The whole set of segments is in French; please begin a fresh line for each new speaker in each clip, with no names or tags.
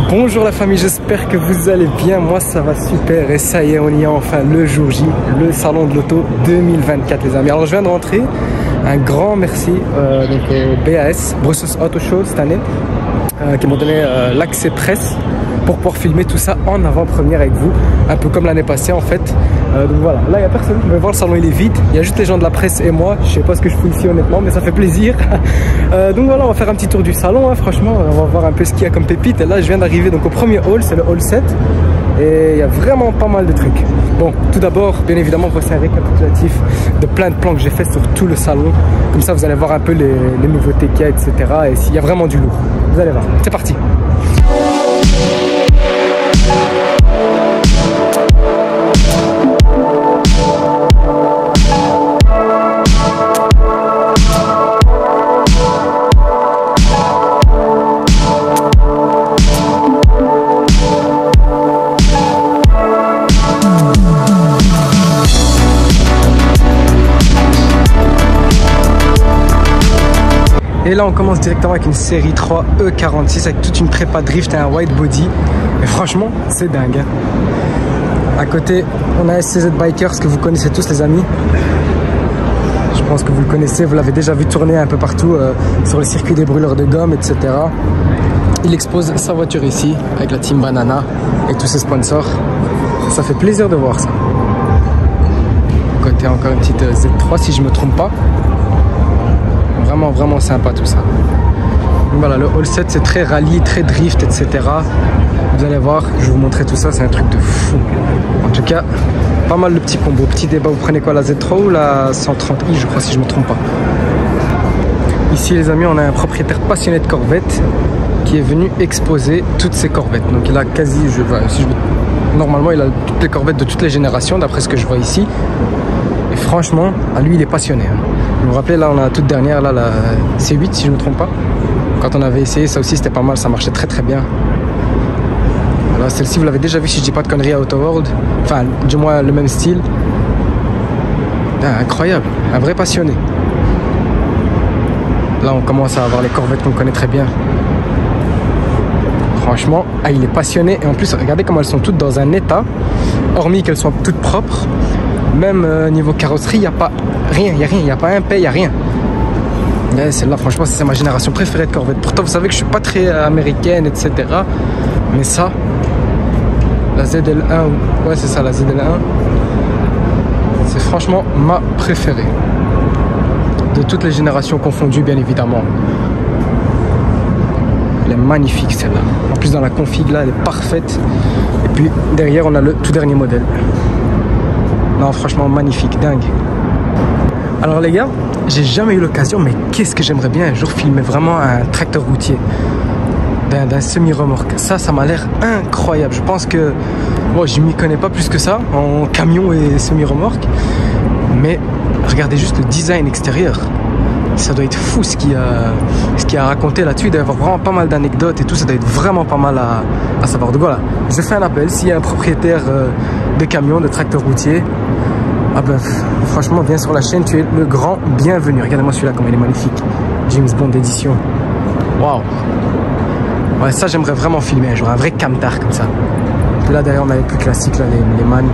Bonjour la famille, j'espère que vous allez bien, moi ça va super et ça y est, on y est enfin le jour J, le salon de l'auto 2024 les amis. Alors je viens de rentrer, un grand merci donc au BAS, Brussels Auto Show cette année, qui m'ont donné l'accès presse pour pouvoir filmer tout ça en avant-première avec vous, un peu comme l'année passée en fait. Donc voilà, là il n'y a personne, vous pouvez voir le salon il est vide, il y a juste les gens de la presse et moi, je sais pas ce que je fous ici honnêtement mais ça fait plaisir. Donc voilà, on va faire un petit tour du salon, hein. Franchement on va voir un peu ce qu'il y a comme pépite. Et là je viens d'arriver donc au premier hall, c'est le hall 7 et il y a vraiment pas mal de trucs. Bon, tout d'abord, bien évidemment, voici un récapitulatif de plein de plans que j'ai fait sur tout le salon. Comme ça vous allez voir un peu les nouveautés qu'il y a, etc. Et s'il y a vraiment du lourd, vous allez voir, c'est parti. Et là on commence directement avec une série 3 E46 avec toute une prépa drift et un wide body. Et franchement c'est dingue, hein. À côté on a SCZ Bikers que vous connaissez tous les amis. Je pense que vous le connaissez, vous l'avez déjà vu tourner un peu partout sur le circuit des brûleurs de gomme, etc. Il expose sa voiture ici avec la team Banana et tous ses sponsors. Ça fait plaisir de voir ça. À côté encore une petite Z3 si je me trompe pas. Vraiment sympa tout ça. Donc voilà, le Hall 7 c'est très rallye, très drift, etc. Vous allez voir, je vais vous montrer tout ça, c'est un truc de fou. En tout cas, pas mal de petits combos. Petit débat, vous prenez quoi, la Z3 ou la 130i, je crois, si je me trompe pas. Ici les amis, on a un propriétaire passionné de Corvette qui est venu exposer toutes ses Corvettes. Donc il a quasi, normalement il a toutes les Corvettes de toutes les générations d'après ce que je vois ici. Et franchement, à lui il est passionné, hein. Vous vous rappelez, là on a la toute dernière, là, la C8 si je ne me trompe pas. Quand on avait essayé, ça aussi c'était pas mal, ça marchait très bien. Voilà, celle-ci vous l'avez déjà vu si je dis pas de conneries à Auto World. Enfin, du moins le même style. Ah, incroyable, un vrai passionné. Là on commence à avoir les Corvettes qu'on connaît très bien. Franchement, ah, il est passionné. Et en plus, regardez comment elles sont toutes dans un état. Hormis qu'elles sont toutes propres. Même niveau carrosserie, il n'y a pas rien, il n'y a pas un paix, il n'y a rien. Celle-là, franchement, c'est ma génération préférée de Corvette. Pourtant, vous savez que je suis pas très américaine, etc. Mais ça, la ZL1, ouais, c'est ça, la ZL1, c'est franchement ma préférée. De toutes les générations confondues, bien évidemment. Elle est magnifique, celle-là. En plus, dans la config, là, elle est parfaite. Et puis, derrière, on a le tout dernier modèle. Non, franchement, magnifique, dingue. Alors les gars, j'ai jamais eu l'occasion, mais qu'est-ce que j'aimerais bien un jour filmer vraiment un tracteur routier d'un semi-remorque. Ça m'a l'air incroyable. Je pense que, bon, je m'y connais pas plus que ça en camion et semi-remorque, mais regardez juste le design extérieur. Ça doit être fou ce qu'il y a à raconter là-dessus. Il doit y avoir vraiment pas mal d'anecdotes et tout. Ça doit être vraiment pas mal à savoir. Donc voilà, je fais un appel. S'il y a un propriétaire de camion, de tracteur routier, ah ben, franchement, viens sur la chaîne. Tu es le grand bienvenu. Regardez-moi celui-là, comme il est magnifique. James Bond édition. Waouh. Ouais, ça, j'aimerais vraiment filmer un jour. Un vrai camtar comme ça. Là, derrière, on a les plus classiques, là, les man.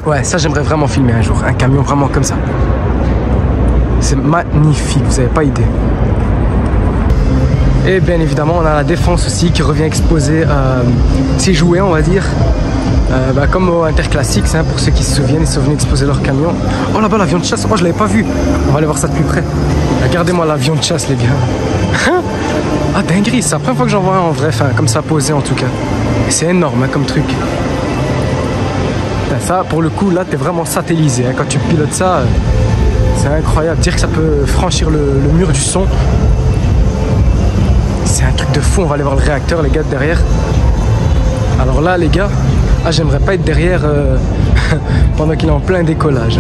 Ouais, ça, j'aimerais vraiment filmer un jour. Un camion vraiment comme ça. C'est magnifique, vous n'avez pas idée. Et bien évidemment, on a la Défense aussi qui revient exposer ses jouets, on va dire. Comme au Interclassics, hein, pour ceux qui se souviennent, ils sont venus exposer leur camion. Oh là-bas, l'avion de chasse, oh, je l'avais pas vu. On va aller voir ça de plus près. Regardez-moi l'avion de chasse, les gars. Ah, dinguerie, c'est la première fois que j'en vois un en vrai, enfin, comme ça posé en tout cas. Et c'est énorme, hein, comme truc. Ça, pour le coup, là, t'es vraiment satellisé, hein, quand tu pilotes ça. C'est incroyable, dire que ça peut franchir le mur du son. C'est un truc de fou, on va aller voir le réacteur les gars derrière. Alors là les gars, j'aimerais pas être derrière pendant qu'il est en plein décollage.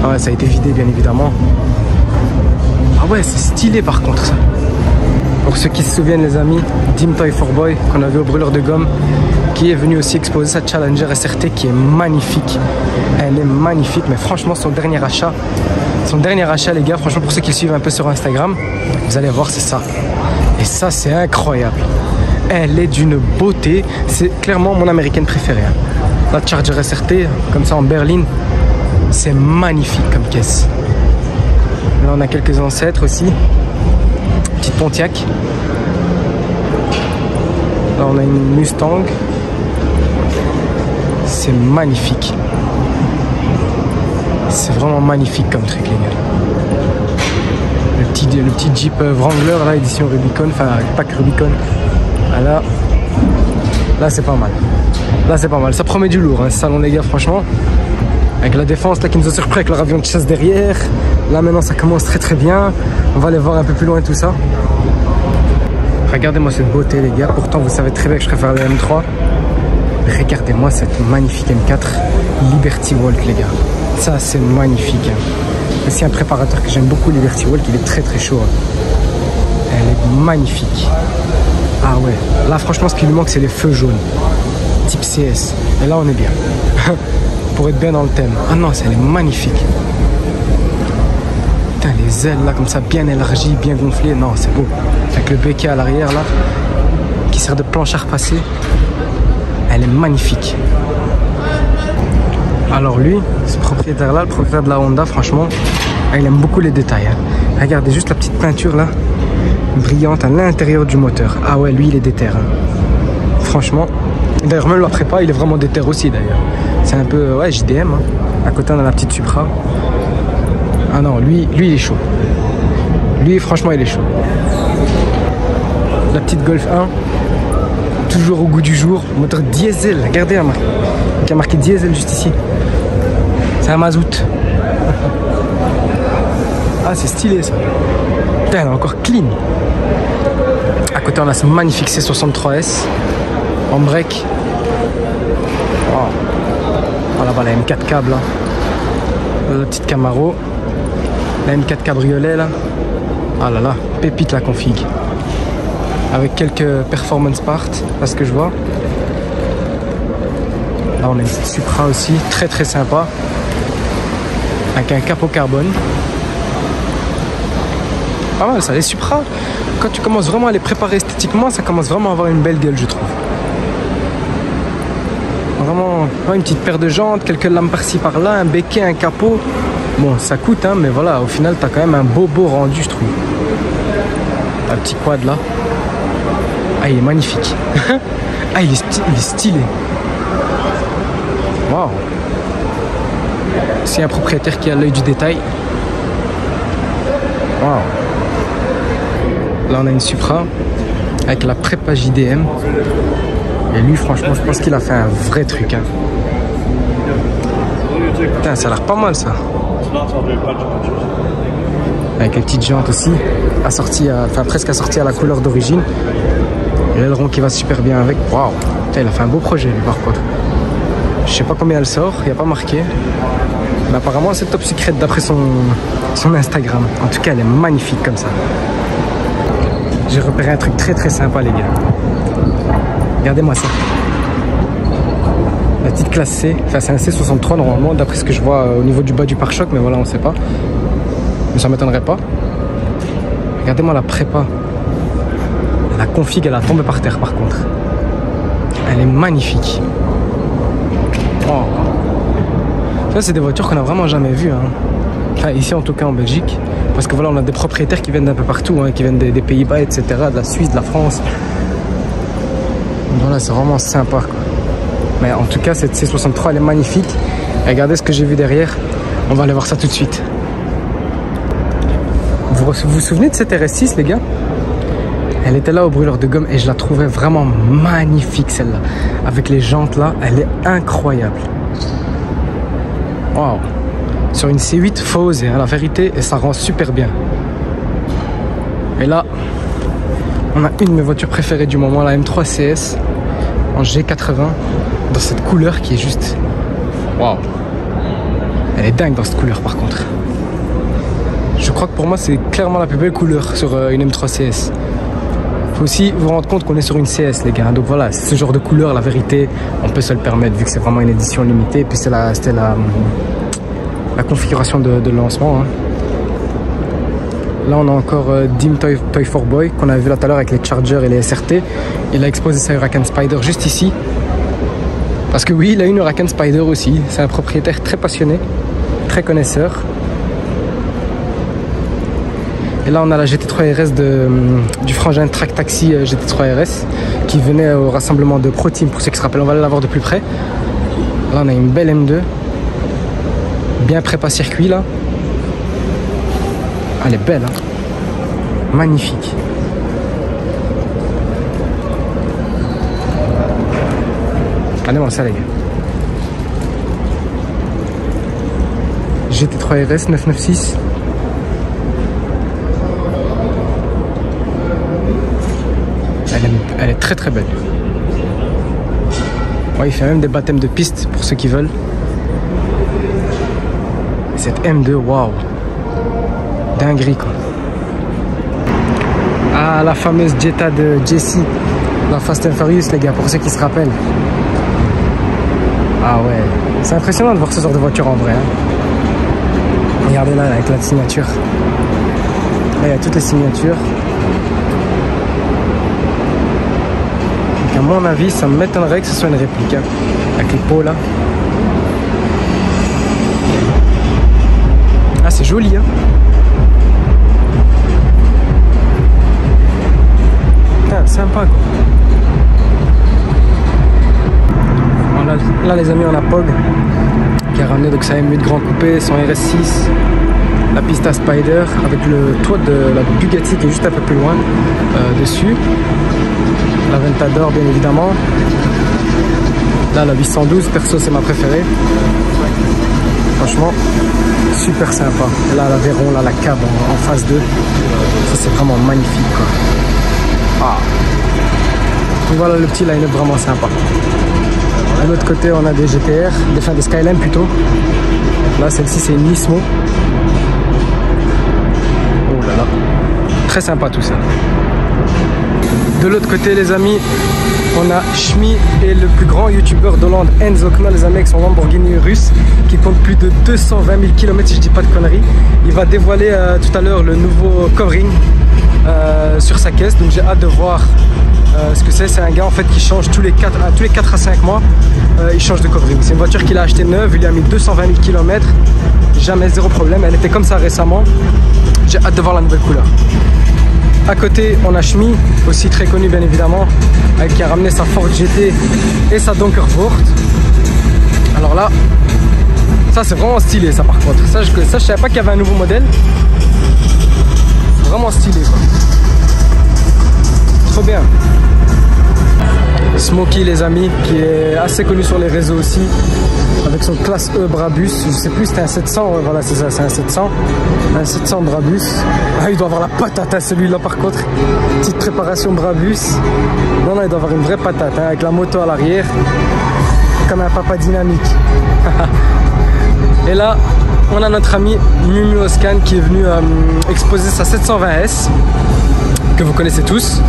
Ah ouais, ça a été vidé bien évidemment. Ah ouais, c'est stylé par contre ça. Pour ceux qui se souviennent les amis, Dim Toy 4Boy qu'on a vu au brûleur de gomme, qui est venu aussi exposer sa Challenger SRT qui est magnifique. Elle est magnifique, mais franchement son dernier achat les gars, franchement pour ceux qui le suivent un peu sur Instagram, vous allez voir c'est ça. Et ça, c'est incroyable. Elle est d'une beauté. C'est clairement mon américaine préférée. Hein. La Charger SRT, comme ça en berline, c'est magnifique comme caisse. Là, on a quelques ancêtres aussi. Petite Pontiac. Là, on a une Mustang. C'est magnifique. C'est vraiment magnifique comme truc, les gars. Le petit Jeep Wrangler, là, édition Rubicon. Enfin, pas que Rubicon. Ah, là c'est pas mal. Là, c'est pas mal. Ça promet du lourd, hein, ce salon, les gars, franchement. Avec la défense, là, qui nous a surpris avec leur avion de chasse derrière. Là, maintenant, ça commence très très bien. On va aller voir un peu plus loin tout ça. Regardez-moi cette beauté, les gars. Pourtant, vous savez très bien que je préfère le M3. Regardez-moi cette magnifique M4 Liberty Walk, les gars. Ça, c'est magnifique. Hein. C'est un préparateur que j'aime beaucoup, Liberty Walk. Il est très très chaud. Hein. Elle est magnifique. Ah ouais. Là, franchement, ce qui lui manque, c'est les feux jaunes. Type CS. Et là, on est bien. Pour être bien dans le thème. Ah non, elle est magnifique. Putain, les ailes, là, comme ça, bien élargies, bien gonflées. Non, c'est beau. Avec le béquet à l'arrière, là, qui sert de planche à repasser. Elle est magnifique. Alors lui, ce propriétaire-là, le propriétaire de la Honda, franchement, il aime beaucoup les détails. Hein. Regardez juste la petite peinture là, brillante à l'intérieur du moteur. Ah ouais, lui, il est déter. Hein. Franchement, d'ailleurs, même le prépa, il est vraiment déter aussi d'ailleurs. C'est un peu, ouais, JDM. Hein. À côté, on a la petite Supra. Ah non, lui, il est chaud. Lui, franchement, il est chaud. La petite Golf 1. Toujours au goût du jour, moteur diesel, regardez, il y a marqué diesel juste ici. C'est un mazout. Ah, c'est stylé ça. Putain, elle est encore clean. À côté, on a ce magnifique C63S en break. Wow. Oh, là-bas, la M4 câble, là. La petite Camaro. La M4 cabriolet, là. Ah là là, pépite la config. Avec quelques performance parts, parce que je vois. Là, on a une petite Supra aussi, très très sympa. Avec un capot carbone. Pas mal ça, les Supra, quand tu commences vraiment à les préparer esthétiquement, ça commence vraiment à avoir une belle gueule, je trouve. Vraiment, une petite paire de jantes, quelques lames par-ci par-là, un béquet, un capot. Bon, ça coûte, hein, mais voilà, au final, t'as quand même un beau rendu, je trouve. Un petit quad là. Ah, il est magnifique. Ah, il est stylé. Waouh. C'est un propriétaire qui a l'œil du détail. Waouh. Là, on a une Supra avec la prépa JDM. Et lui, franchement, je pense qu'il a fait un vrai truc. Hein. Putain, ça a l'air pas mal, ça. Avec les petites jantes aussi, assorties presque assorties à la couleur d'origine. Et l'aileron qui va super bien avec. Waouh, il a fait un beau projet lui par contre. Je sais pas combien elle sort, il n'y a pas marqué. Mais apparemment c'est top secret d'après son Instagram. En tout cas elle est magnifique comme ça. J'ai repéré un truc très très sympa les gars. Regardez-moi ça. La petite classe C, enfin c'est un C63 normalement d'après ce que je vois au niveau du bas du pare-choc, mais voilà on sait pas. Mais ça m'étonnerait pas. Regardez-moi la prépa. La config, elle a tombé par terre par contre. Elle est magnifique. Oh. Ça, c'est des voitures qu'on n'a vraiment jamais vues. Hein. Enfin, ici en tout cas en Belgique. Parce que voilà, on a des propriétaires qui viennent d'un peu partout, hein, qui viennent des Pays-Bas, etc., de la Suisse, de la France. Voilà, c'est vraiment sympa, quoi. Mais en tout cas, cette C63, elle est magnifique. Et regardez ce que j'ai vu derrière. On va aller voir ça tout de suite. Vous vous souvenez de cette RS6, les gars? Elle était là au brûleur de gomme et je la trouvais vraiment magnifique celle-là. Avec les jantes là, elle est incroyable. Waouh. Sur une C8, faut oser, hein, la vérité, et ça rend super bien. Et là, on a une de mes voitures préférées du moment, la M3 CS en G80, dans cette couleur qui est juste... Waouh. Elle est dingue dans cette couleur par contre. Je crois que pour moi, c'est clairement la plus belle couleur sur une M3 CS. Faut aussi vous rendre compte qu'on est sur une CS les gars, donc voilà, ce genre de couleur, la vérité, on peut se le permettre vu que c'est vraiment une édition limitée, et puis c'était la configuration de lancement. Hein. Là, on a encore Dim Toy for Boy qu'on avait vu là tout à l'heure avec les Chargers et les SRT. Il a exposé sa Huracan Spider juste ici. Parce que oui, il a une Huracan Spider aussi. C'est un propriétaire très passionné, très connaisseur. Et là, on a la GT3 RS du frangin Track Taxi GT3 RS qui venait au rassemblement de Pro Team. Pour ceux qui se rappellent, on va aller la voir de plus près. Là, on a une belle M2. Bien prépa circuit là. Elle est belle, hein. Magnifique. Regardez-moi ça, les gars. GT3 RS 996. Elle est très très belle. Ouais, il fait même des baptêmes de piste pour ceux qui veulent. Cette M2, waouh. Dinguerie, quoi. Ah, la fameuse Jetta de Jesse dans Fast and Furious, les gars, pour ceux qui se rappellent. Ah ouais, c'est impressionnant de voir ce genre de voiture en vrai, hein. Regardez là, avec la signature. Là, il y a toutes les signatures. Donc, à mon avis, ça m'étonnerait que ce soit une réplique, hein, avec les pots là. Ah, c'est joli, hein. Putain, sympa, quoi. Là, les amis, on a Pog qui a ramené donc sa M8 Grand Coupé, son RS6, la Pista Spider avec le toit de la Bugatti qui est juste un peu plus loin dessus. La Ventador, bien évidemment. Là, la 812, perso, c'est ma préférée. Franchement, super sympa. Et là, la Véron, là, la cab en phase 2. Ça, c'est vraiment magnifique, quoi. Ah. Donc voilà le petit line-up vraiment sympa. De l'autre côté, on a des GTR, des Skyline plutôt. Là, celle-ci, c'est une Nismo. Oh là là. Très sympa tout ça. De l'autre côté, les amis, on a Shmi et le plus grand youtubeur d'Hollande, Enzo Knol, les amis, avec son Lamborghini russe qui compte plus de 220 000 km si je dis pas de conneries. Il va dévoiler tout à l'heure le nouveau covering sur sa caisse, donc j'ai hâte de voir ce que c'est. C'est un gars en fait qui change tous les 4 à 5 mois, il change de covering. C'est une voiture qu'il a achetée neuve, il lui a mis 220 000 km, jamais zéro problème, elle était comme ça récemment. J'ai hâte de voir la nouvelle couleur. À côté, on a Shmi, aussi très connu bien évidemment, qui a ramené sa Ford GT et sa Donkervoort. Alors là, ça c'est vraiment stylé ça par contre. Ça je savais pas qu'il y avait un nouveau modèle. Vraiment stylé quoi. Trop bien. Smokey les amis, qui est assez connu sur les réseaux aussi, avec son classe E Brabus, je sais plus, c'était un 700, ouais, voilà c'est ça, c'est un 700 Brabus. Ah, il doit avoir la patate hein, celui-là par contre, petite préparation Brabus. Non, il doit avoir une vraie patate hein, avec la moto à l'arrière, comme un papa dynamique. Et là on a notre ami Mumu Oscan qui est venu exposer sa 720S que vous connaissez tous.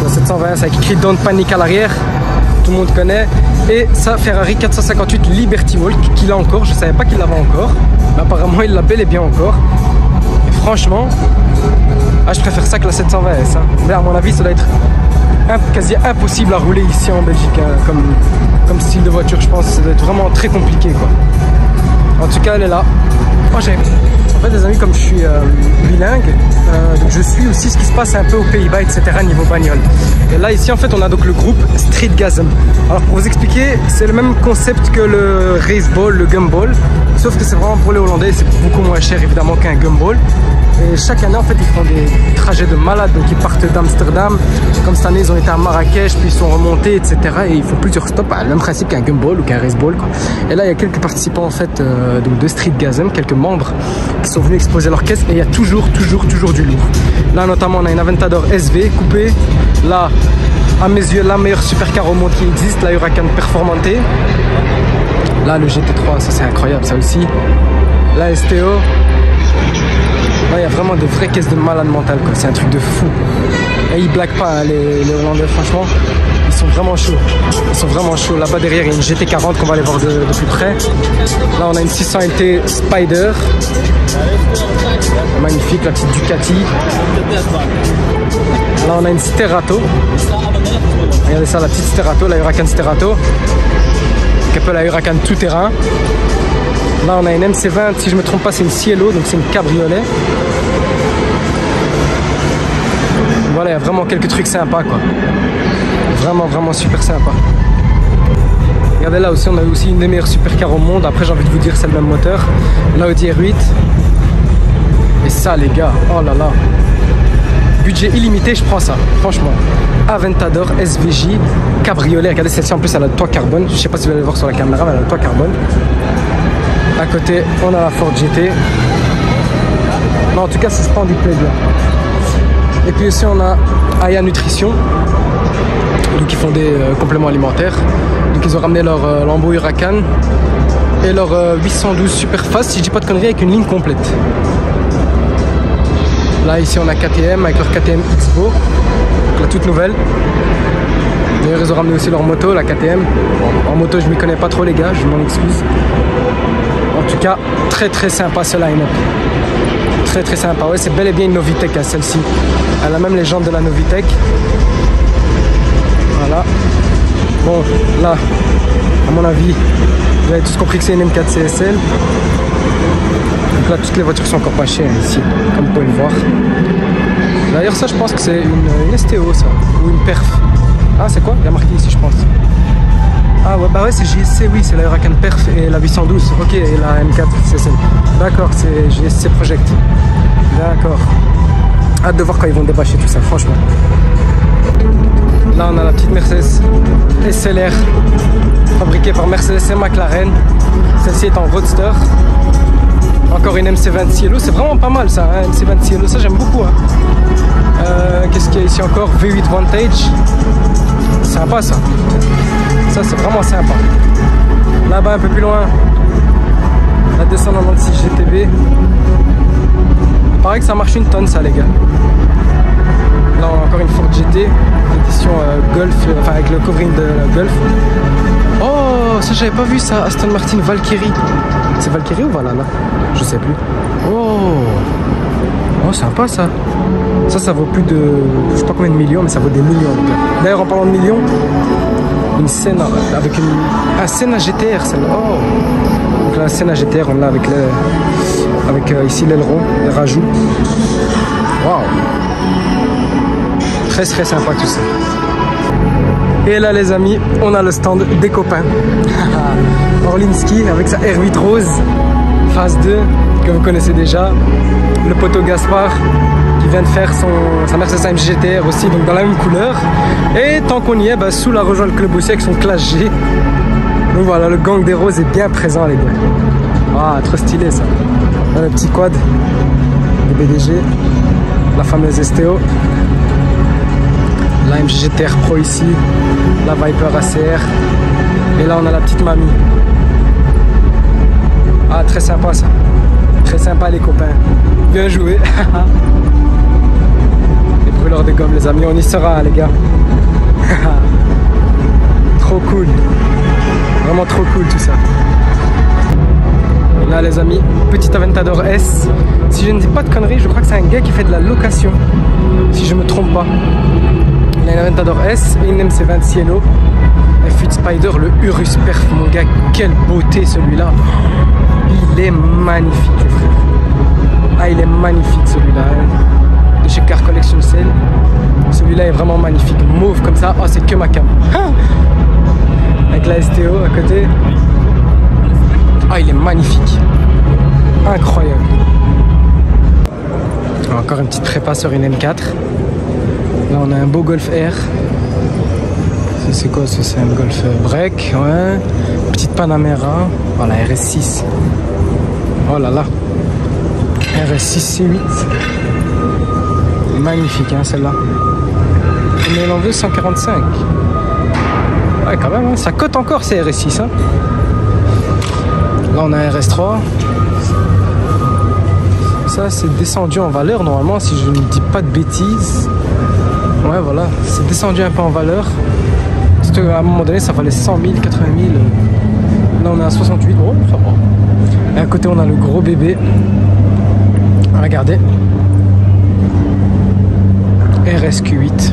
La 720S avec écrit Don't Panic à l'arrière, tout le monde connaît, et sa Ferrari 458 Liberty Walk qu'il a encore. Je savais pas qu'il l'avait encore, mais apparemment il l'a bel et bien encore. Et franchement, je préfère ça que la 720S hein. Mais à mon avis ça doit être quasi impossible à rouler ici en Belgique hein, comme style de voiture. Je pense que ça doit être vraiment très compliqué quoi. En tout cas elle est là. En fait les amis, comme je suis bilingue, donc je suis aussi ce qui se passe un peu aux Pays-Bas etc niveau bagnole. Et là ici en fait on a donc le groupe Streetgasm. Alors pour vous expliquer, c'est le même concept que le Raceball, le Gumball, sauf que c'est vraiment pour les Hollandais, c'est beaucoup moins cher évidemment qu'un Gumball. Et chaque année en fait ils font des trajets de malades, donc ils partent d'Amsterdam, comme cette année ils ont été à Marrakech, puis ils sont remontés etc. Et ils font plusieurs stops, le même principe qu'un Gumball ou qu'un Raceball quoi. Et là il y a quelques participants en fait donc de Streetgasm, quelques membres qui sont venus exposer leur caisse, et il y a toujours du lourd. Là notamment on a une Aventador SV coupée, là à mes yeux la meilleure supercar au monde qui existe, la Huracan Performante. Là le GT3, ça c'est incroyable ça aussi. La STO. Là il y a vraiment de vraies caisses de malade mental quoi, c'est un truc de fou. Et ils blaguent pas hein, les Hollandais franchement, sont vraiment chauds. Ils sont vraiment chauds. Là-bas derrière, il y a une GT40 qu'on va aller voir de plus près. Là, on a une 600 LT Spider. Magnifique, la petite Ducati. Là, on a une Sterato. Regardez ça, la petite Sterato, la Huracan Sterato. Qui appelle la Huracan tout-terrain. Là, on a une MC20. Si je ne me trompe pas, c'est une Cielo, donc c'est une cabriolet. Voilà, il y a vraiment quelques trucs sympas, quoi. Vraiment, vraiment super sympa. Regardez là aussi, on a aussi une des meilleures supercars au monde. Après, j'ai envie de vous dire, c'est le même moteur. L'Audi R8. Et ça, les gars, oh là là. Budget illimité, je prends ça, franchement. Aventador SVJ cabriolet. Regardez, celle-ci en plus, elle a le toit carbone. Je sais pas si vous allez le voir sur la caméra, mais elle a le toit carbone. À côté, on a la Ford GT. Mais en tout cas, c'est splendide, plaît bien. Et puis aussi, on a Aya Nutrition. Donc, ils font des compléments alimentaires. Donc, ils ont ramené leur Lambo Huracan et leur 812 Superfast, si je dis pas de conneries, avec une ligne complète. Là, ici, on a KTM avec leur KTM X-Bo, la toute nouvelle. D'ailleurs, ils ont ramené aussi leur moto, la KTM. Bon, en moto, je m'y connais pas trop, les gars, je m'en excuse. En tout cas, très très sympa ce line-up. Très très sympa. Ouais, c'est bel et bien une Novitec, hein, celle-ci. Elle a même les jantes de la Novitec. Voilà. Bon, là, à mon avis, vous avez tous compris que c'est une M4 CSL. Donc là, toutes les voitures sont encore pas chères ici, comme vous pouvez le voir. D'ailleurs, ça, je pense que c'est une STO, ça, ou une perf. Ah, c'est quoi? Il y a marqué ici, je pense. Ah ouais, bah ouais, c'est GSC, oui, c'est la Huracan Perf et la 812. Ok, et la M4 CSL. D'accord, c'est GSC Project. D'accord. Hâte de voir quand ils vont débâcher tout ça, franchement. Là, on a la petite Mercedes SLR, fabriquée par Mercedes et McLaren. Celle-ci est en Roadster. Encore une MC20 Cielo, c'est vraiment pas mal ça, hein, MC20 Cielo, ça j'aime beaucoup. Hein. Qu'est-ce qu'il y a ici encore? V8 Vantage. Sympa ça. Ça c'est vraiment sympa. Là-bas un peu plus loin, la 296 GTB. Il paraît que ça marche une tonne ça, les gars. Là on a encore une Ford GT, édition Golf, enfin avec le covering de la Golf. Oh, ça j'avais pas vu ça, Aston Martin Valkyrie. C'est Valkyrie ou Valhalla? Je sais plus. Oh, sympa ça. Ça vaut plus de, je sais pas combien de millions, mais ça vaut des millions. D'ailleurs, en parlant de millions, une Senna avec un Senna GTR, celle-là. Oh. Donc la Senna GTR, on l'a avec ici l'aileron, les rajouts. Waouh. Très très sympa tout ça. Et là les amis, on a le stand des copains. Orlinski avec sa R8 rose, phase 2, que vous connaissez déjà. Le poteau Gaspard qui vient de faire sa Mercedes AMG GTR aussi, donc dans la même couleur. Et tant qu'on y est, bah, Soul a rejoint le club aussi avec son Clash G. Donc voilà, le gang des roses est bien présent les gars. Ah, trop stylé ça. Là, le petit quad, le BDG, la fameuse STO. La AMG GTR Pro ici, la Viper ACR. Et là on a la petite mamie. Ah, très sympa ça. Très sympa les copains. Bien joué. Les brûleurs de gomme les amis, on y sera les gars. Trop cool. Vraiment trop cool tout ça. Là les amis, petit Aventador S. Si je ne dis pas de conneries, je crois que c'est un gars qui fait de la location. Si je me trompe pas. Il a une Aventador S et une MC20 Cielo. F8 Spider, le Urus Perf, mon gars, quelle beauté celui-là. Il est magnifique, les frères. Ah, il est magnifique celui-là. Hein. De chez Car Collection Sale. Celui-là est vraiment magnifique. Mauve comme ça, oh, c'est que ma cam. Avec la STO à côté. Ah, il est magnifique. Incroyable. Encore une petite prépa sur une M4. Là, on a un beau Golf R. C'est quoi ça? C'est un Golf Break, ouais. Petite Panamera. Oh, la RS6. Oh là là. RS6 C8. Magnifique, hein, celle-là. On est en 245. Ouais, quand même, hein. Ça cote encore ces RS6. Hein. Là, on a un RS3. Ça, c'est descendu en valeur, normalement, si je ne dis pas de bêtises. Ouais, voilà. C'est descendu un peu en valeur. Parce qu'à un moment donné, ça valait 100 000, 80 000. Là, on est à 68 euros, ça va. Et à côté, on a le gros bébé. Regardez. RSQ8.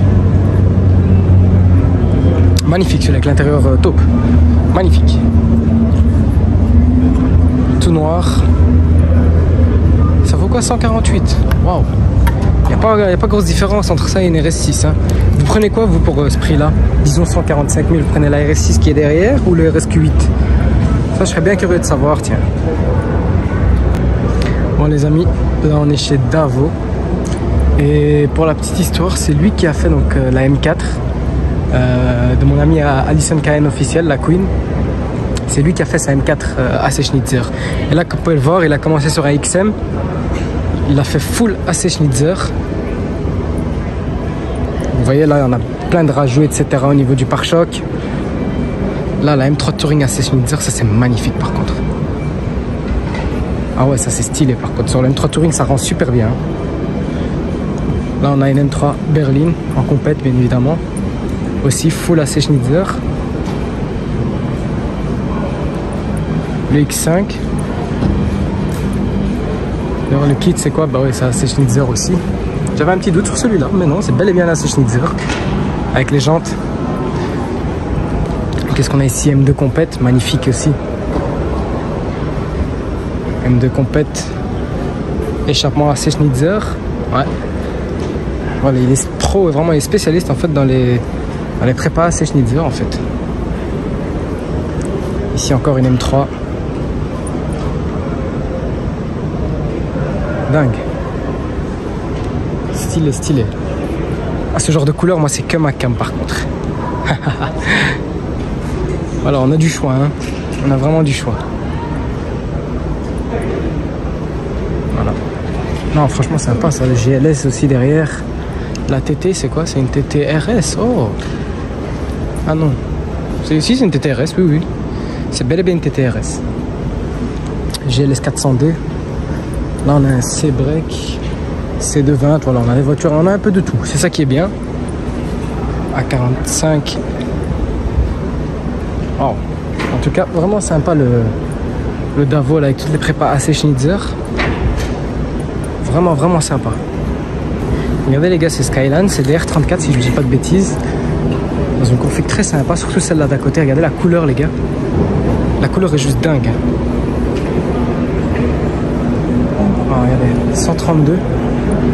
Magnifique, celui avec l'intérieur top. Magnifique. Tout noir. Ça vaut quoi, 148? Waouh. Il n'y a pas grosse différence entre ça et une RS6. Hein. Vous prenez quoi, vous, pour ce prix-là? Disons 145 000, vous prenez la RS6 qui est derrière ou le RSQ8? Ça, je serais bien curieux de savoir, tiens. Bon, les amis, là, on est chez Davo. Et pour la petite histoire, c'est lui qui a fait donc, la M4 de mon ami Alison KN officiel, la Queen. C'est lui qui a fait sa M4 AC Schnitzer. Et là, comme vous pouvez le voir, il a commencé sur un XM. Il a fait full AC Schnitzer. Vous voyez, là, on a plein de rajouts, etc. au niveau du pare-choc. Là, la M3 Touring AC Schnitzer, ça, c'est magnifique, par contre. Ah ouais, ça, c'est stylé, par contre. Sur la M3 Touring, ça rend super bien. Là, on a une M3 Berlin, en compète, bien évidemment. Aussi, full AC Schnitzer. Le X5. Alors, le kit, c'est quoi? Bah ouais, c'est AC Schnitzer aussi. J'avais un petit doute sur celui-là, mais non, c'est bel et bien AC Schnitzer. Avec les jantes. Qu'est-ce qu'on a ici? M2 compète, magnifique aussi. M2 compète. Échappement AC Schnitzer. Ouais. Voilà, il est pro, vraiment, il est spécialiste en fait dans les prépas AC Schnitzer en fait. Ici encore une M3. Dingue. Stylé, stylé. Ah, ce genre de couleur, moi, c'est que ma cam par contre. Voilà, on a du choix, hein. On a vraiment du choix. Voilà. Non, franchement, sympa ça. Le GLS aussi derrière. La TT, c'est quoi? C'est une TT RS. Oh. Ah non. C'est aussi une TT RS, oui, oui. C'est bel et bien une TT RS. GLS 402. Là, on a un C-Break, C220, voilà, on a des voitures, on a un peu de tout. C'est ça qui est bien. A45. Oh. En tout cas, vraiment sympa le Davo là, avec toutes les prépas AC Schnitzer. Vraiment, vraiment sympa. Regardez les gars, c'est Skyline, c'est DR34 si je ne dis pas de bêtises. Dans une config très sympa, surtout celle-là d'à côté. Regardez la couleur, les gars. La couleur est juste dingue. Ah, regardez, 132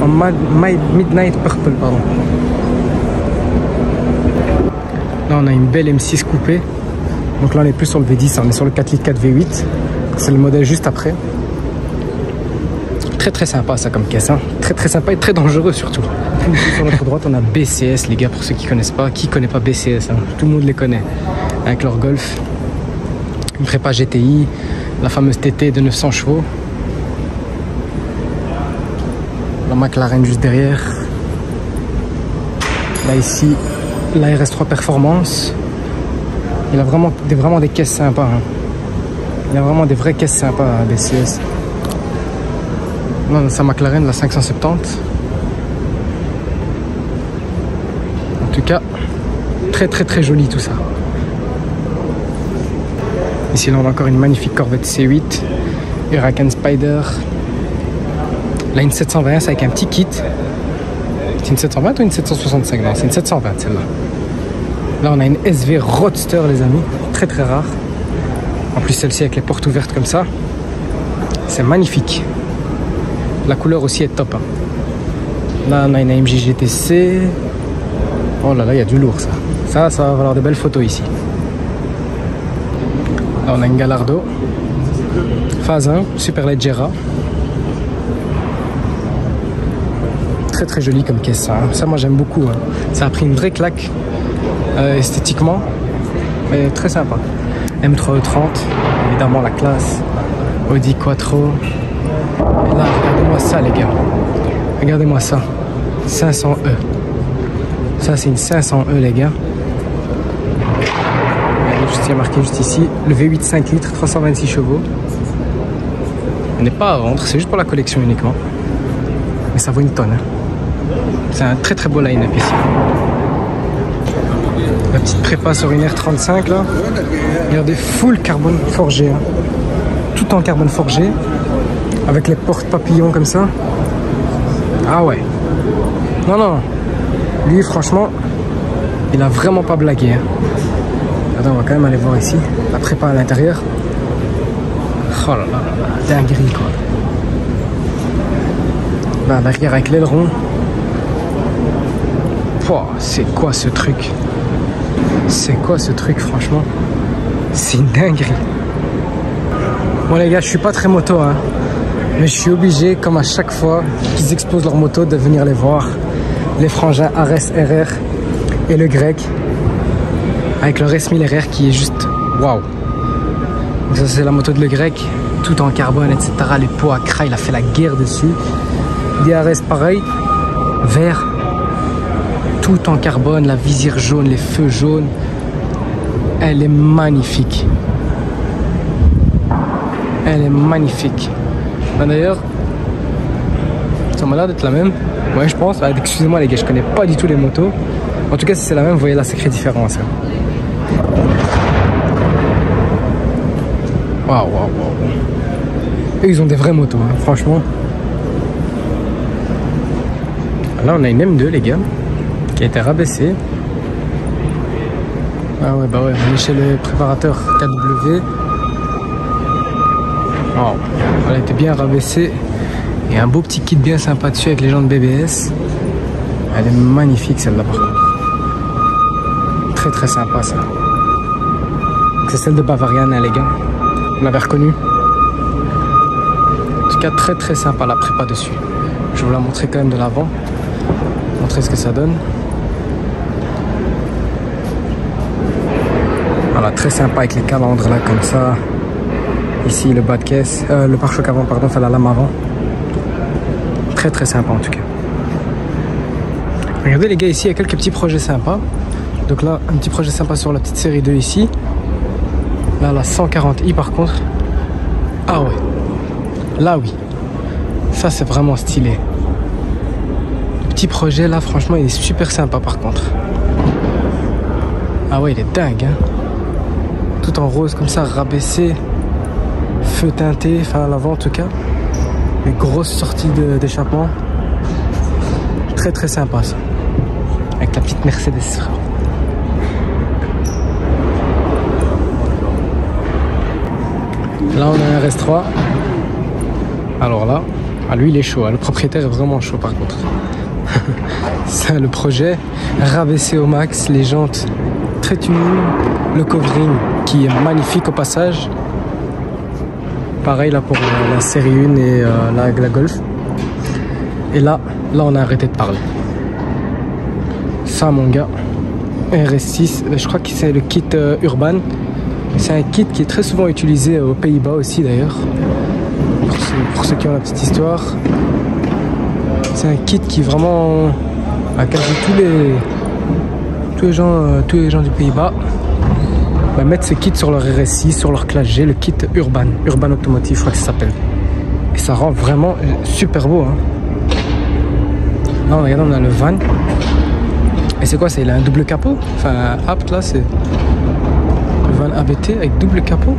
en Midnight Purple, pardon. Là, on a une belle M6 coupée. Donc là, on est plus sur le V10, on est sur le 4 litres 4 V8. C'est le modèle juste après. Très très sympa ça comme caisse, hein. Très très sympa et très dangereux surtout. Ici, sur notre droite, on a BCS, les gars, pour ceux qui connaissent pas. Qui connaît pas BCS, hein? Tout le monde les connaît. Avec leur Golf, une prépa GTI, la fameuse TT de 900 chevaux. La McLaren juste derrière. Là ici, la RS3 Performance. Il a vraiment des caisses sympas, hein. Il a vraiment des vraies caisses sympas, hein, BCS. Là, on a sa McLaren, la 570. En tout cas, très très très joli tout ça. Ici, là, on a encore une magnifique Corvette C8. Huracan Spider. Là, une 720, c'est avec un petit kit. C'est une 720 ou une 765? Non, c'est une 720 celle-là. Là, on a une SV Roadster, les amis. Très très rare. En plus, celle-ci avec les portes ouvertes comme ça. C'est magnifique. La couleur aussi est top, hein. Là, on a une AMG GTC. Oh là là, il y a du lourd, ça. Ça va valoir de belles photos ici. Là, on a une Gallardo. Phase 1, Superleggera. Très très joli comme caisse, ça, hein. Ça, moi, j'aime beaucoup, hein. Ça a pris une vraie claque esthétiquement. Mais très sympa. M3E30, évidemment la classe. Audi Quattro. Et là, regardez-moi ça, les gars. Regardez-moi ça. 500E. Ça, c'est une 500E, les gars. Il y a marqué juste ici. Le V8 5 litres, 326 chevaux. Il n'est pas à vendre, c'est juste pour la collection uniquement. Mais ça vaut une tonne, hein. C'est un très très beau line-up ici. petite prépa sur une R35 là. Regardez, full carbone forgé. Hein. Tout en carbone forgé. Avec les portes papillons comme ça. Ah ouais. Non, non. Lui, franchement, il a vraiment pas blagué. Hein. Attends, on va quand même aller voir ici. La prépa à l'intérieur. Oh là là là, dinguerie quoi. Là, l'arrière avec l'aileron. C'est quoi ce truc? C'est quoi ce truc, franchement? C'est une dinguerie. Bon les gars, je suis pas très moto, hein. Mais je suis obligé, comme à chaque fois qu'ils exposent leur moto, de venir les voir. Les frangins Ares RR et le grec. Avec le S1000 RR qui est juste waouh. Ça c'est la moto de le grec, tout en carbone, etc. Les pots à cra, il a fait la guerre dessus. DRS pareil, vert, tout en carbone, la visière jaune, les feux jaunes. Elle est magnifique. Elle est magnifique. D'ailleurs, ça m'a l'air d'être la même. Ouais, je pense. Excusez-moi les gars, je connais pas du tout les motos. En tout cas, si c'est la même, vous voyez la sacrée différence. Waouh, waouh, waouh. Et ils ont des vraies motos, hein, franchement. Là, on a une M2, les gars, qui a été rabaissée. Ah ouais, bah ouais, on est chez le préparateur KW. Oh, elle a été bien rabaissée. Et un beau petit kit bien sympa dessus avec les jantes BBS. Elle est magnifique celle-là par contre. Très très sympa ça. C'est celle de Bavarian, hein, les gars. Vous l'avez reconnue. En tout cas, très très sympa la prépa dessus. Je vais vous la montrer quand même de l'avant. Montrer ce que ça donne. Voilà, très sympa avec les calandres là comme ça. Ici le bas de caisse, le pare-choc avant, pardon, c'est la lame avant. Très très sympa en tout cas. Regardez les gars, ici il y a quelques petits projets sympas. Donc là, un petit projet sympa sur la petite série 2 ici. Là, la 140i par contre. Ah ouais. Là oui. Ça c'est vraiment stylé. Le petit projet là, franchement, il est super sympa par contre. Ah ouais, il est dingue. Hein. Tout en rose comme ça, rabaissé. Feu teinté, enfin à l'avant en tout cas. Une grosse sortie d'échappement. Très très sympa ça. Avec la petite Mercedes. Là on a un RS3. Alors là, lui il est chaud. Hein. Le propriétaire est vraiment chaud par contre. C'est le projet. Rabaissé au max, les jantes très tuning. Le covering qui est magnifique au passage. Pareil là pour la série 1 et la Golf. Et là on a arrêté de parler. Ça mon gars, RS6, je crois que c'est le kit Urban. C'est un kit qui est très souvent utilisé aux Pays-Bas aussi d'ailleurs. Pour ceux qui ont la petite histoire. C'est un kit qui vraiment a quasi tous les gens du Pays-Bas mettre ce kit sur leur RS6, sur leur classe G, le kit Urban Automotive, je crois que ça s'appelle. Et ça rend vraiment super beau. Hein. Là, regardez, on a le van. Et c'est quoi? Il a un double capot. Enfin, apt là, c'est le van ABT avec double capot.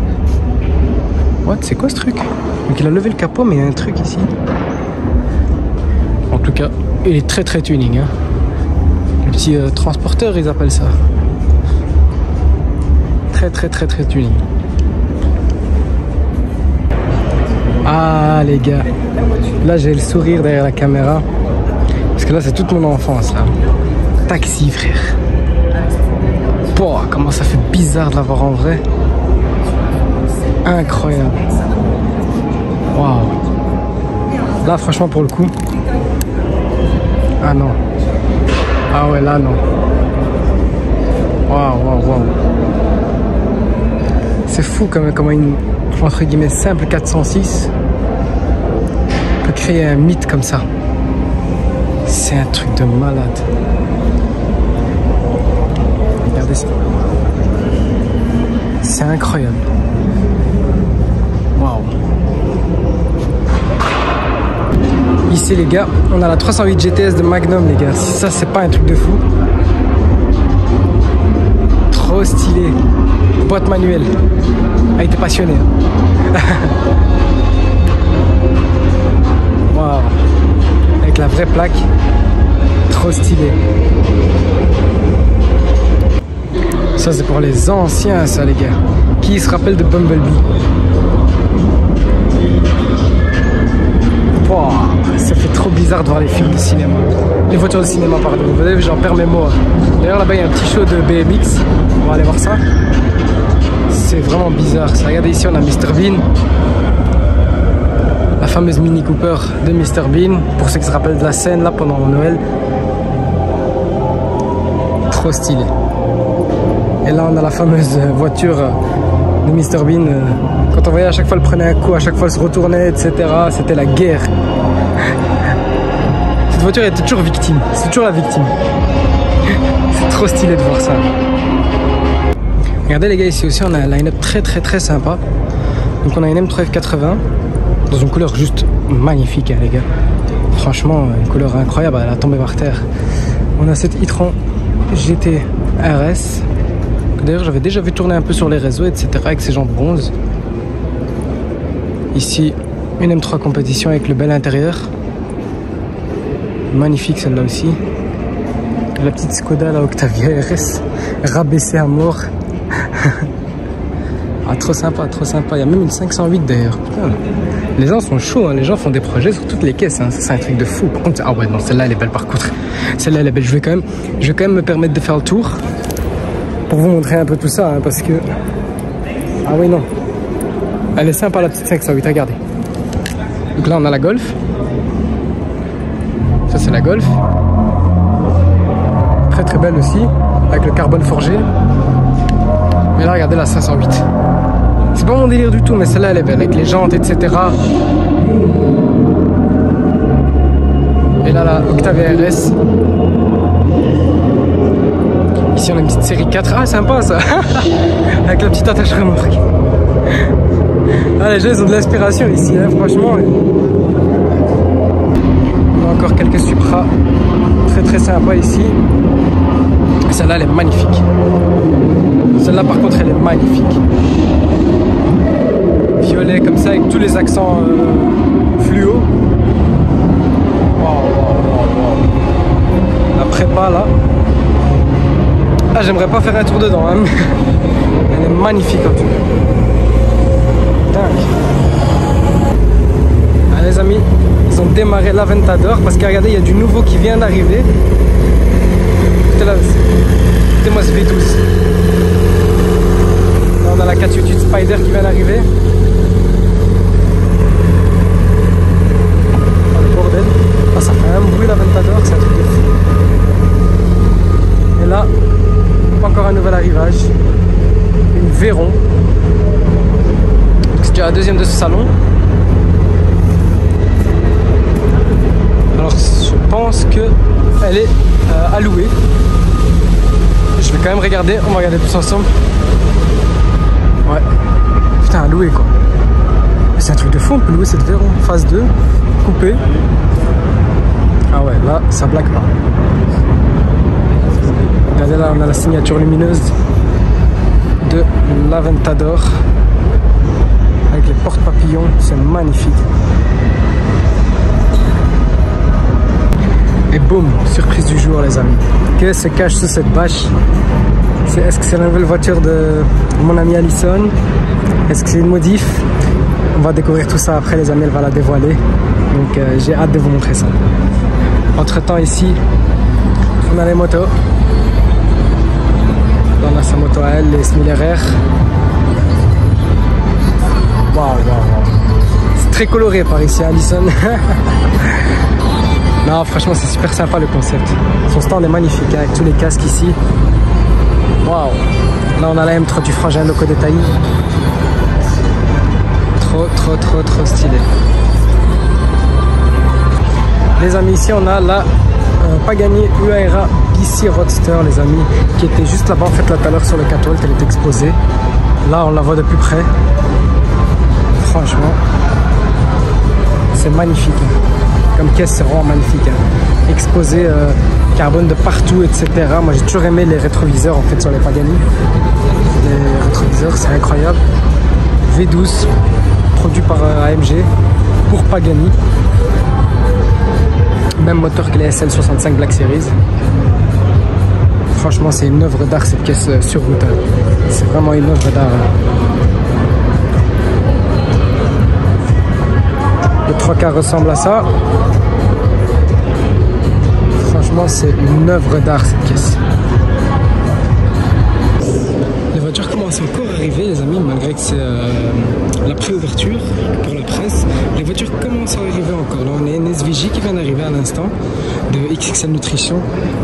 What? C'est quoi ce truc? Donc il a levé le capot, mais il y a un truc ici. En tout cas, il est très très tuning. Hein. Le petit transporteur, ils appellent ça. Très très très très tuning. Ah les gars, là j'ai le sourire derrière la caméra parce que là c'est toute mon enfance là. Taxi frère. Pouah, comment ça fait bizarre de l'avoir en vrai. Incroyable. Waouh. Là franchement pour le coup. Ah non. Ah ouais là non. Waouh waouh waouh. C'est fou comment une, entre guillemets, simple 406 peut créer un mythe comme ça. C'est un truc de malade. Regardez ça. C'est incroyable. Waouh. Ici les gars, on a la 308 GTS de Magnum les gars. Si ça c'est pas un truc de fou. boîte manuelle. Ah, il était passionné. Waouh. Avec la vraie plaque. Trop stylé. Ça c'est pour les anciens ça les gars. Qui se rappelle de Bumblebee? Wow, ça fait trop bizarre de voir les films de cinéma. Les voitures de cinéma pardon. Vous voyez, j'en perds mes mots. D'ailleurs là-bas il y a un petit show de BMX. On va aller voir ça. C'est vraiment bizarre ça. Regardez ici on a Mr Bean. La fameuse Mini Cooper de Mr Bean. Pour ceux qui se rappellent de la scène là pendant Noël. Trop stylé. Et là on a la fameuse voiture de Mr Bean. Quand on voyait à chaque fois elle prenait un coup, à chaque fois elle se retournait, etc. C'était la guerre. Cette voiture était toujours victime. C'est toujours la victime. C'est trop stylé de voir ça. Regardez les gars, ici aussi on a un line-up très sympa. Donc on a une M3 F80 dans une couleur juste magnifique hein, les gars. Franchement une couleur incroyable, elle a tombé par terre. On a cette e-tron GT RS. D'ailleurs j'avais déjà vu tourner un peu sur les réseaux etc. avec ces jantes bronze. Ici une M3 compétition avec le bel intérieur. Magnifique celle-là aussi. La petite Skoda la Octavia RS rabaissée à mort. Ah, trop sympa, trop sympa. Il y a même une 508 d'ailleurs. Les gens sont chauds, hein. Les gens font des projets sur toutes les caisses. Hein. C'est un truc de fou. Par contre, ah ouais, non, celle-là elle est belle par contre. Celle-là elle est belle. Je vais quand même me permettre de faire le tour pour vous montrer un peu tout ça, hein, parce que ah oui non, elle est sympa la petite 508. Regardez. Donc là on a la Golf. Ça c'est la Golf. Très belle aussi, avec le carbone forgé. Mais là regardez la 508. C'est pas mon délire du tout, mais celle-là elle est belle avec les jantes etc. Et là la Octavia RS. Ici on a une petite série 4. Ah sympa ça. Avec la petite attache remorque. Ah les gens ils ont de l'inspiration ici hein, franchement. On a encore quelques Supra très sympa ici. Celle-là elle est magnifique. Celle-là par contre elle est magnifique. Violet comme ça avec tous les accents fluo. Wow. La prépa là. Ah j'aimerais pas faire un tour dedans hein. Elle est magnifique en tout cas. Dingue. Ah, les amis, ils ont démarré l'Aventador parce que regardez il y a du nouveau qui vient d'arriver. Écoutez-moi ce V12. Là on a la 488 Spider qui vient d'arriver. Oh, le bordel. Ah, ça fait un bruit l'Aventador, c'est un truc de fou. Et là, encore un nouvel arrivage. Une Veyron. C'est déjà la deuxième de ce salon. Alors je pense qu'elle est à louer. Je vais quand même regarder, on va regarder tous ensemble. Ouais. Putain, à louer quoi. C'est un truc de fou, on peut louer cette Veyron. Phase 2, coupée. Ah ouais, là, ça blague pas. Regardez là, on a la signature lumineuse de l'Aventador. Avec les portes papillons, c'est magnifique. Et boum, surprise du jour les amis. Qu'est-ce qui se cache sous cette bâche? Est-ce que c'est la nouvelle voiture de mon ami Alison? Est-ce que c'est une modif? On va découvrir tout ça après les amis, elle va la dévoiler. Donc j'ai hâte de vous montrer ça. Entre temps ici, on a les motos. Là on a sa moto à elle, les SMIL-RR. Waouh. C'est très coloré par ici Alison. Non, franchement, c'est super sympa le concept. Son stand est magnifique hein, avec tous les casques ici. Waouh! Là, on a la M3 du frangin loco détaillé. Trop stylé. Les amis, ici, on a la Pagani Huayra BC Roadster, les amis, qui était juste là-bas, en fait, là tout à l'heure sur le catwalk, elle est exposée. Là, on la voit de plus près. Franchement, c'est magnifique. Comme caisse, c'est vraiment magnifique. Hein. Exposé carbone de partout, etc. Moi, j'ai toujours aimé les rétroviseurs en fait sur les Pagani. Les rétroviseurs stabiliseur, c'est incroyable. V12, produit par AMG pour Pagani. Même moteur que les SL65 Black Series. Franchement, c'est une œuvre d'art cette caisse sur route. C'est vraiment une œuvre d'art. Le 3/4 ressemble à ça. Franchement, c'est une œuvre d'art cette caisse. Les voitures commencent encore à arriver, les amis, malgré que c'est la pré-ouverture pour la presse. Les voitures commencent à arriver encore. Là, on est NSVJ qui vient d'arriver à l'instant, de XXL Nutrition,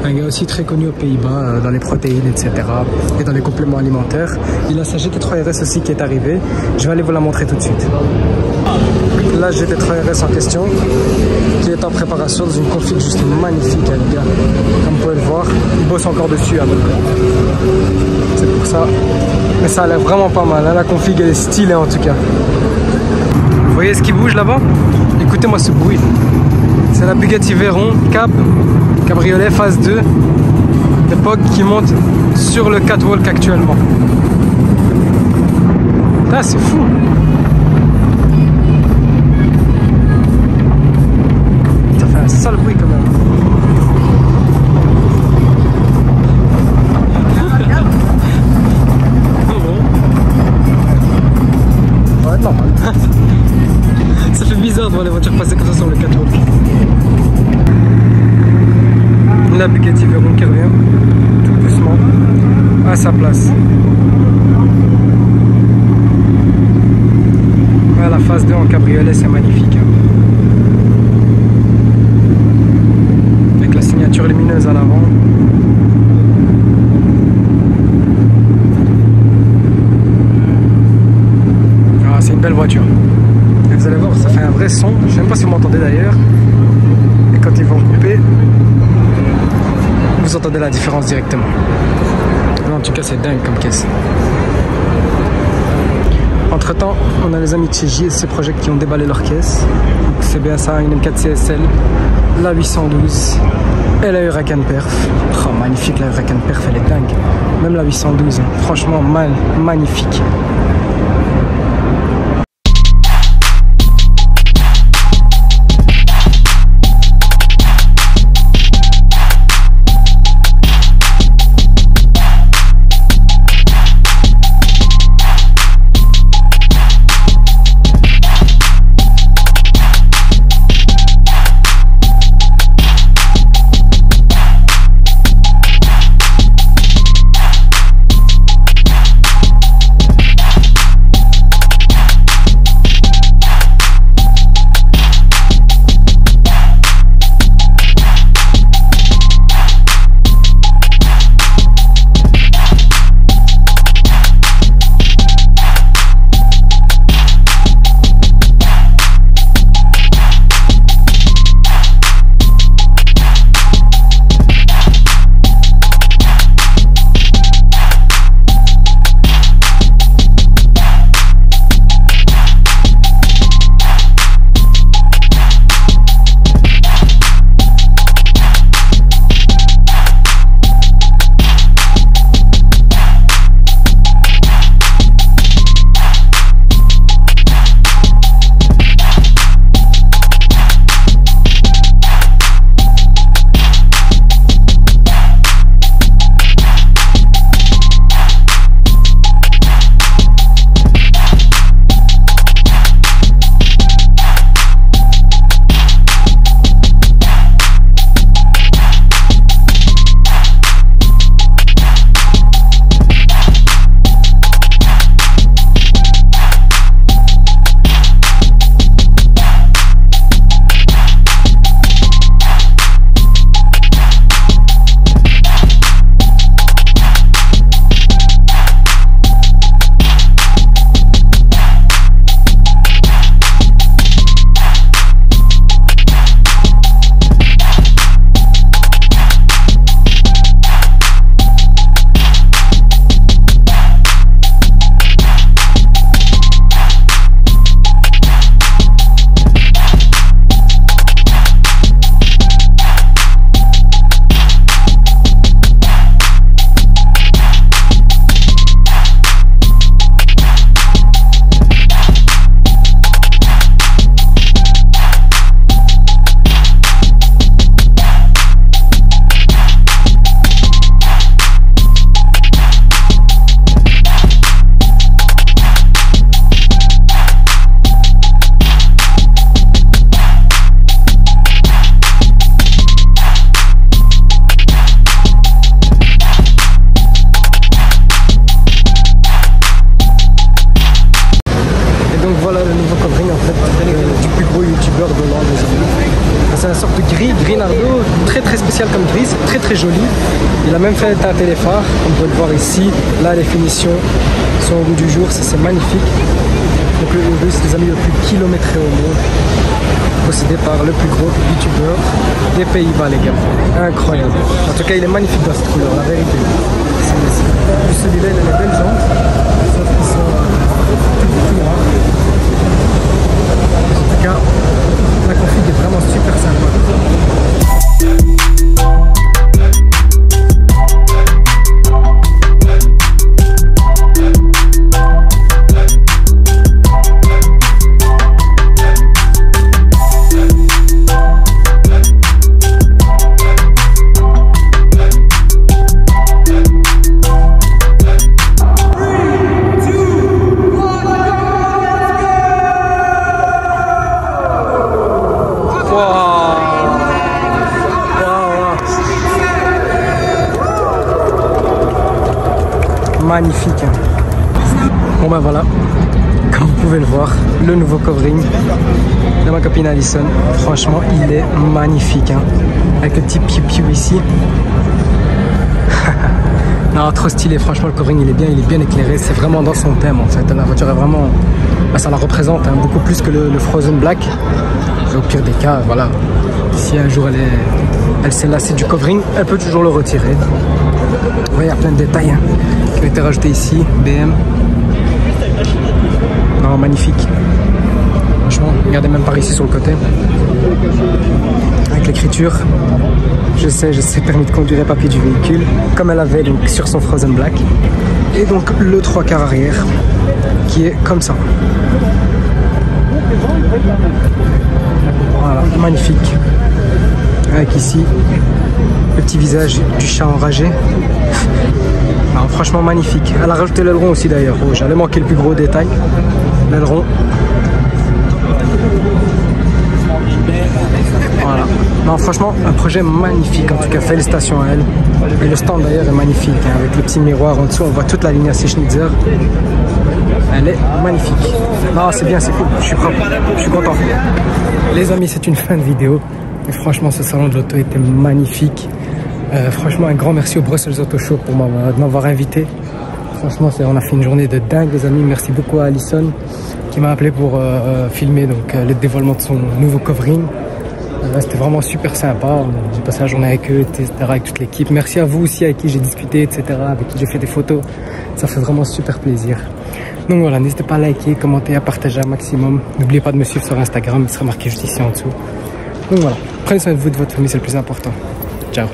un gars aussi très connu aux Pays-Bas dans les protéines, etc. et dans les compléments alimentaires. Il a sa GT3 RS aussi qui est arrivée. Je vais aller vous la montrer tout de suite. La GT3 RS en question, qui est en préparation dans une config juste magnifique, les gars. Comme vous pouvez le voir, il bosse encore dessus à peu près. C'est pour ça. Mais ça a l'air vraiment pas mal, hein. La config elle est stylée en tout cas. Vous voyez ce qui bouge là-bas? Écoutez-moi ce bruit. C'est la Bugatti Veyron Cab, cabriolet phase 2, d'époque qui monte sur le catwalk actuellement. Là, c'est fou. Ça fait un sale bruit quand même. Ouais, normal. Ça fait bizarre de voir les voitures passer comme ça sur le catwalk. La Bugatti Veyron qui revient tout doucement à sa place. Ouais, la phase 2 en cabriolet, c'est magnifique. Avec la signature lumineuse à l'avant. Ah, c'est une belle voiture. Et vous allez voir, ça fait un vrai son. Je ne sais même pas si vous m'entendez d'ailleurs. Et quand ils vont couper, vous entendez la différence directement. Mais en tout cas, c'est dingue comme caisse. Entre temps, on a les amis de chez JSC Project qui ont déballé leur caisse. C'est bien ça, une M4 CSL, la 812 et la Huracan Perf. Oh, magnifique, la Huracan Perf, elle est dingue. Même la 812, franchement, magnifique. très joli. Il a même fait teinter les phares, comme vous pouvez le voir ici. Là, les finitions sont au goût du jour, ça c'est magnifique. Donc le Urus, les amis, le plus kilométré au monde, possédé par le plus gros youtubeur des Pays-Bas, les gars. Incroyable. En tout cas, il est magnifique dans cette couleur, la vérité. Celui-là, il a les belles jambes, sauf qu'ils sont tout noirs. En tout cas, la config est vraiment super sympa. Magnifique. Bon ben voilà, comme vous pouvez le voir, le nouveau covering de ma copine Alison. Franchement, il est magnifique, hein. Avec le petit piou-piou ici. Non, trop stylé. Franchement, le covering il est bien éclairé. C'est vraiment dans son thème en fait. La voiture est vraiment, ça la représente, hein, beaucoup plus que le Frozen Black. Et au pire des cas, voilà, si un jour elle s'est lassée du covering, elle peut toujours le retirer. Ouais, il y a plein de détails, hein, qui ont été rajoutés ici. BM. Non, magnifique. Franchement, regardez même par ici sur le côté. Avec l'écriture. Je sais, permis de conduire et papier du véhicule. Comme elle avait donc sur son Frozen Black. Et donc le 3/4 arrière qui est comme ça. Voilà, magnifique. Avec ici le petit visage du chat enragé. Alors, franchement magnifique. Elle a rajouté l'aileron aussi d'ailleurs. Oh, j'allais manquer le plus gros détail. L'aileron. Voilà. Non, franchement, un projet magnifique. En tout cas, félicitations à elle. Et le stand d'ailleurs est magnifique, hein, avec le petit miroir en dessous. On voit toute la ligne AC Schnitzer. Elle est magnifique. Non, c'est bien, c'est cool. Je suis content. Les amis, c'est une fin de vidéo. Et franchement, ce salon de l'auto était magnifique. Franchement, un grand merci au Brussels Auto Show pour m'avoir invité. Franchement, on a fait une journée de dingue, les amis. Merci beaucoup à Alison qui m'a appelé pour filmer donc, le dévoilement de son nouveau covering. C'était vraiment super sympa. J'ai passé la journée avec eux, etc., avec toute l'équipe. Merci à vous aussi avec qui j'ai discuté, etc., avec qui j'ai fait des photos. Ça fait vraiment super plaisir. Donc voilà, n'hésitez pas à liker, commenter, à partager un maximum. N'oubliez pas de me suivre sur Instagram, il sera marqué juste ici en dessous. Donc voilà, prenez soin de vous, de votre famille, c'est le plus important. Ciao.